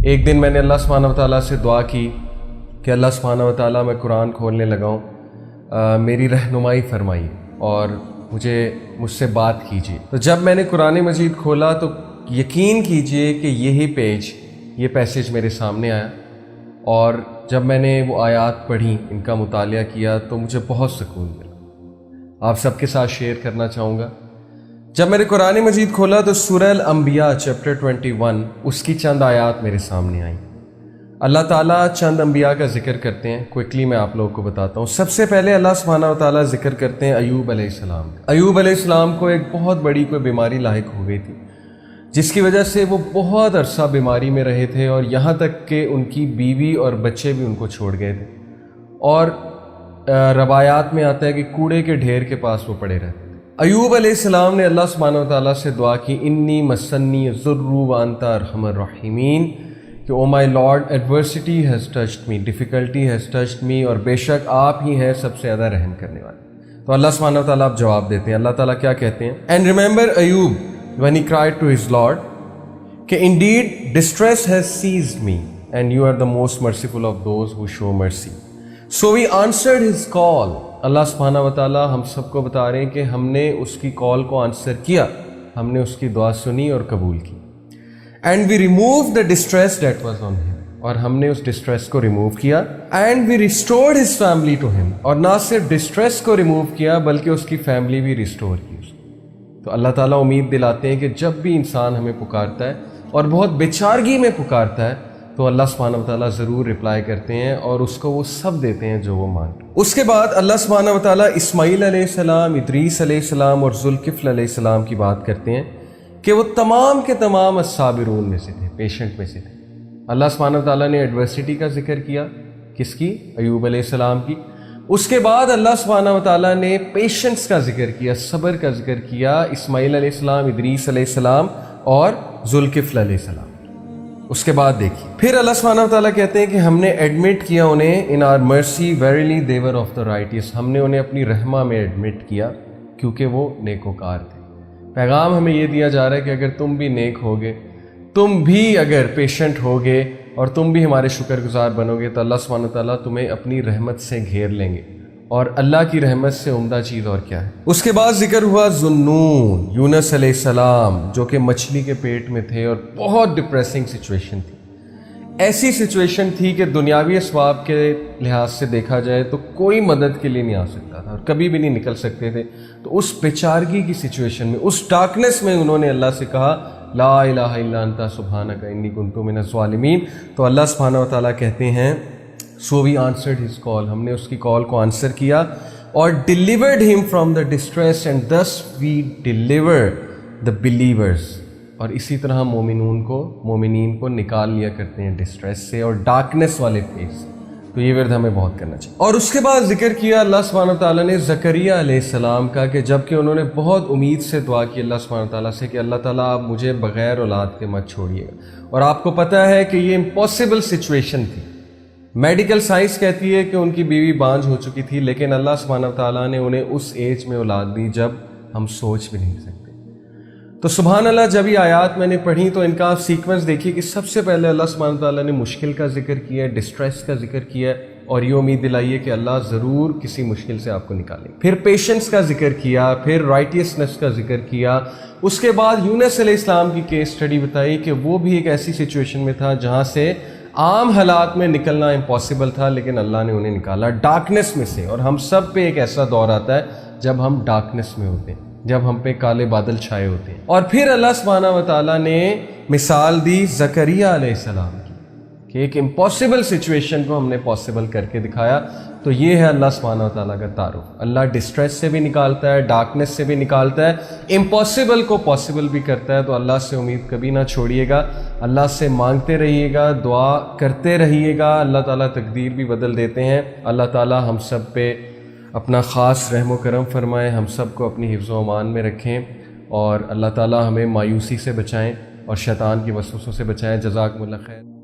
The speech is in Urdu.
ایک دن میں نے اللہ سبحانہ و تعالیٰ سے دعا کی کہ اللہ سبحانہ و تعالیٰ میں قرآن کھولنے لگا ہوں، میری رہنمائی فرمائیے اور مجھ سے بات کیجیے۔ تو جب میں نے قرآن مجید کھولا تو یقین کیجیے کہ یہ پیسیج میرے سامنے آیا، اور جب میں نے وہ آیات پڑھی، ان کا مطالعہ کیا تو مجھے بہت سکون ملا۔ آپ سب کے ساتھ شیئر کرنا چاہوں گا۔ جب میں نے قرآن مجید کھولا تو سورہ الانبیاء چیپٹر 21 اس کی چند آیات میرے سامنے آئیں۔ اللہ تعالیٰ چند انبیاء کا ذکر کرتے ہیں، کوئکلی میں آپ لوگوں کو بتاتا ہوں۔ سب سے پہلے اللہ سبحانہ و تعالیٰ ذکر کرتے ہیں ایوب علیہ السلام۔ ایوب علیہ السلام کو ایک بہت بڑی کوئی بیماری لاحق ہو گئی تھی، جس کی وجہ سے وہ بہت عرصہ بیماری میں رہے تھے، اور یہاں تک کہ ان کی بیوی اور بچے بھی ان کو چھوڑ گئے تھے، اور روایات میں آتا ہے کہ کوڑے کے ڈھیر کے پاس وہ پڑے رہتے تھے۔ ایوب علیہ السلام نے اللہ سبحانہ و تعالیٰ سے دعا کی، انی مسنی الضر وانت ارحم الراحمین، کہ O my lord adversity has touched me, difficulty has touched me, اور بے شک آپ ہی ہیں سب سے زیادہ رحم کرنے والے۔ تو اللہ سبحانہ و تعالیٰ آپ جواب دیتے ہیں۔ اللہ تعالیٰ کیا کہتے ہیں؟ And remember Ayub when he cried to his Lord کہ indeed distress has seized me and you are the most merciful of those who show mercy, so we answered his call۔ اللہ سبحانہ و تعالیٰ ہم سب کو بتا رہے ہیں کہ ہم نے اس کی کال کو آنسر کیا، ہم نے اس کی دعا سنی اور قبول کی۔ And we removed the distress that was on him، اور ہم نے اس ڈسٹریس کو ریموو کیا۔ And we restored his family to him، اور نہ صرف ڈسٹریس کو ریموو کیا بلکہ اس کی فیملی بھی ریسٹور کی۔ تو اللہ تعالیٰ امید دلاتے ہیں کہ جب بھی انسان ہمیں پکارتا ہے اور بہت بیچارگی میں پکارتا ہے تو اللہ سبحانہ و تعالیٰ ضرور رپلائی کرتے ہیں، اور اس کو وہ سب دیتے ہیں جو وہ مانگتا ہے۔ اس کے بعد اللہ سبحانہ و تعالیٰ اسماعیل علیہ السلام، ادریس علیہ السلام اور ذوالکفل علیہ السلام کی بات کرتے ہیں کہ وہ تمام کے تمام الصابرون میں سے تھے، پیشنٹ میں سے تھے۔ اللہ سبحانہ و تعالیٰ نے ایڈورسٹی کا ذکر کیا، کس کی؟ ایوب علیہ السلام کی۔ اس کے بعد اللہ سبحانہ و تعالیٰ نے پیشنس کا ذکر کیا، صبر کا ذکر کیا، اسماعیل علیہ السلام، ادریس علیہ السلام اور ذوالکفل علیہ السلام۔ اس کے بعد دیکھیے پھر اللہ سبحانہ و تعالیٰ کہتے ہیں کہ ہم نے ایڈمٹ کیا انہیں ان آر مرسی verily they were of the righteous، ہم نے انہیں اپنی رحمہ میں ایڈمٹ کیا کیونکہ وہ نیکوکار تھے۔ پیغام ہمیں یہ دیا جا رہا ہے کہ اگر تم بھی نیک ہوگے، تم بھی اگر پیشنٹ ہوگے اور تم بھی ہمارے شکر گزار بنو گے تو اللہ سبحانہ و تعالیٰ تمہیں اپنی رحمت سے گھیر لیں گے، اور اللہ کی رحمت سے عمدہ چیز اور کیا ہے؟ اس کے بعد ذکر ہوا ذُنُّون، یونس علیہ السلام، جو کہ مچھلی کے پیٹ میں تھے اور بہت ڈپریسنگ سچویشن تھی۔ ایسی سچویشن تھی کہ دنیاوی اسباب کے لحاظ سے دیکھا جائے تو کوئی مدد کے لیے نہیں آ سکتا تھا اور کبھی بھی نہیں نکل سکتے تھے۔ تو اس بیچارگی کی سچویشن میں، اس ڈارکنیس میں انہوں نے اللہ سے کہا لا الہ الا انت سبحانک انی کنت من الظالمین۔ تو اللہ سبحانہ و تعالیٰ کہتے ہیں سو وی آنسرڈ ہز کال، ہم نے اس کی کال کو آنسر کیا اور ڈیلیورڈ ہم from the distress and this we deliver the believers, اور اسی طرح ہم مومنین کو نکال لیا کرتے ہیں ڈسٹریس سے اور ڈارکنیس والے فیس۔ تو یہ ورد ہمیں بہت کرنا چاہیے۔ اور اس کے بعد ذکر کیا اللہ سبحانہ و تعالیٰ نے زکریہ علیہ السلام کا، کہ جب کہ انہوں نے بہت امید سے دعا کی اللہ سبحانہ و تعالیٰ سے کہ اللہ تعالیٰ آپ مجھے بغیر اولاد کے مت چھوڑیے گا، اور آپ کو پتہ ہے کہ یہ امپاسبل سچویشن تھی۔ میڈیکل سائنس کہتی ہے کہ ان کی بیوی بانجھ ہو چکی تھی، لیکن اللہ سبحانہ و تعالیٰ نے انہیں اس ایج میں اولاد دی جب ہم سوچ بھی نہیں سکتے۔ تو سبحان اللہ، جب یہ آیات میں نے پڑھی تو ان کا آپ سیکوینس دیکھیے کہ سب سے پہلے اللہ سبحانہ و تعالیٰ نے مشکل کا ذکر کیا ہے، ڈسٹریس کا ذکر کیا ہے، اور یہ امید دلائیے کہ اللہ ضرور کسی مشکل سے آپ کو نکالے۔ پھر پیشنس کا ذکر کیا، پھر رائٹیسنس کا ذکر کیا۔ اس کے بعد یونس علیہ السلام کی کیس اسٹڈی بتائی کہ وہ بھی ایک ایسی سچویشن میں تھا جہاں سے عام حالات میں نکلنا امپاسبل تھا، لیکن اللہ نے انہیں نکالا ڈارکنیس میں سے۔ اور ہم سب پہ ایک ایسا دور آتا ہے جب ہم ڈارکنیس میں ہوتے ہیں، جب ہم پہ کالے بادل چھائے ہوتے ہیں۔ اور پھر اللہ سبحانہ و تعالیٰ نے مثال دی زکریا علیہ السلام کی کہ ایک امپاسبل سچویشن کو ہم نے پاسبل کر کے دکھایا۔ تو یہ ہے اللہ سبحانہ و تعالیٰ کا تعارف۔ اللہ ڈسٹریس سے بھی نکالتا ہے، ڈارکنیس سے بھی نکالتا ہے، امپاسبل کو پاسبل بھی کرتا ہے۔ تو اللہ سے امید کبھی نہ چھوڑیے گا، اللہ سے مانگتے رہیے گا، دعا کرتے رہیے گا، اللہ تعالیٰ تقدیر بھی بدل دیتے ہیں۔ اللہ تعالیٰ ہم سب پہ اپنا خاص رحم و کرم فرمائے، ہم سب کو اپنی حفظ و امان میں رکھیں، اور اللہ تعالیٰ ہمیں مایوسی سے بچائیں اور شیطان کی وسوسوں سے بچائیں۔ جزاکم اللہ خیر۔